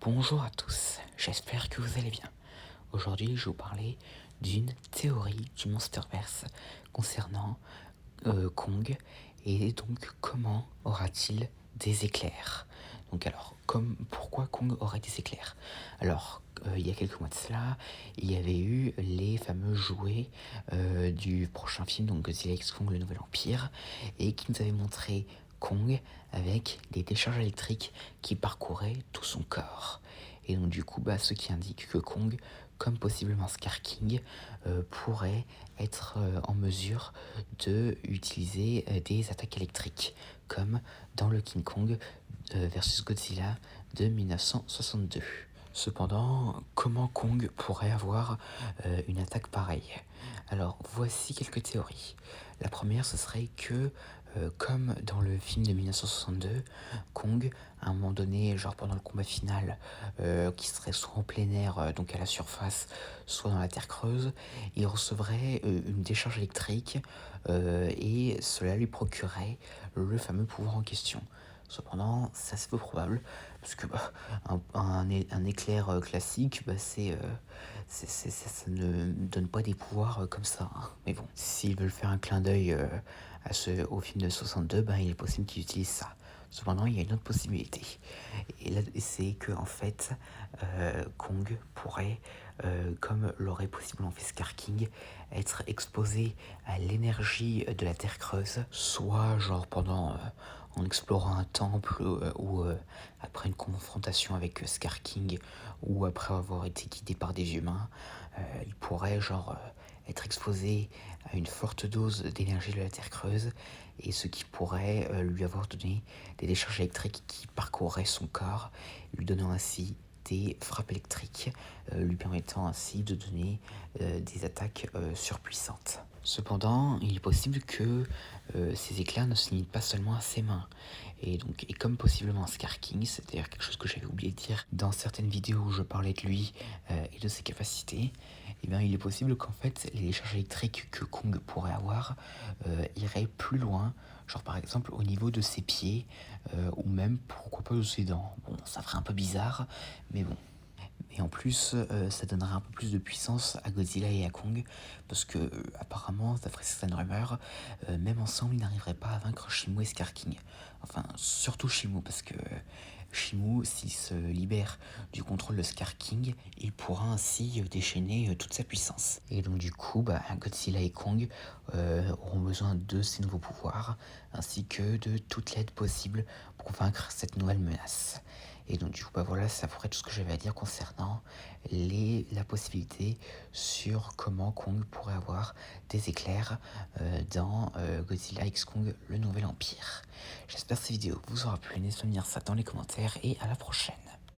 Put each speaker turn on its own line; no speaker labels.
Bonjour à tous, j'espère que vous allez bien. Aujourd'hui, je vais vous parler d'une théorie du Monsterverse concernant Kong et donc comment aura-t-il des éclairs. Donc alors, pourquoi Kong aurait des éclairs? Alors, il y a quelques mois de cela, il y avait eu les fameux jouets du prochain film, donc Godzilla x Kong, le Nouvel Empire, et qui nous avait montré Kong avec des décharges électriques qui parcouraient tout son corps. Et donc du coup, ce qui indique que Kong, comme possiblement Scar King, pourrait être en mesure de utiliser des attaques électriques, comme dans le King Kong versus Godzilla de 1962. Cependant, comment Kong pourrait avoir une attaque pareille? Alors, voici quelques théories. La première, ce serait que, comme dans le film de 1962, Kong, à un moment donné, genre pendant le combat final, qui serait soit en plein air, donc à la surface, soit dans la terre creuse, il recevrait une décharge électrique et cela lui procurerait le fameux pouvoir en question. Cependant, c'est assez peu probable, parce que un éclair classique, ça ne donne pas des pouvoirs comme ça, hein. Mais bon, s'ils veulent faire un clin d'œil au film de 62, il est possible qu'ils utilisent ça. Cependant, il y a une autre possibilité. Et là, c'est que en fait, Kong pourrait, comme l'aurait possiblement fait Scar King, être exposé à l'énergie de la Terre creuse, soit genre en explorant un temple ou après une confrontation avec Scar King, ou après avoir été guidé par des humains, il pourrait être exposé à une forte dose d'énergie de la Terre creuse, et ce qui pourrait lui avoir donné des décharges électriques qui parcourraient son corps, lui donnant ainsi des frappes électriques, lui permettant ainsi de donner des attaques surpuissantes. Cependant, il est possible que ces éclairs ne se limitent pas seulement à ses mains. Et comme possiblement Scar King, c'est d'ailleurs quelque chose que j'avais oublié de dire dans certaines vidéos où je parlais de lui et de ses capacités, il est possible qu'en fait les décharges électriques que Kong pourrait avoir iraient plus loin, genre par exemple au niveau de ses pieds, ou même pourquoi pas de ses dents. Bon, ça ferait un peu bizarre, mais bon. Et en plus, ça donnerait un peu plus de puissance à Godzilla et à Kong, parce que apparemment, d'après certaines rumeurs, même ensemble, ils n'arriveraient pas à vaincre Shimu et Scar King. Enfin, surtout Shimu, parce que Shimu, s'il se libère du contrôle de Scar King, il pourra ainsi déchaîner toute sa puissance. Et donc du coup, Godzilla et Kong auront besoin de ces nouveaux pouvoirs, ainsi que de toute l'aide possible pour vaincre cette nouvelle menace. Et donc du coup, voilà, ça pourrait être tout ce que j'avais à dire concernant la possibilité sur comment Kong pourrait avoir des éclairs dans Godzilla x Kong, le Nouvel Empire. J'espère que cette vidéo vous aura plu, n'hésitez pas à me dire ça dans les commentaires et à la prochaine.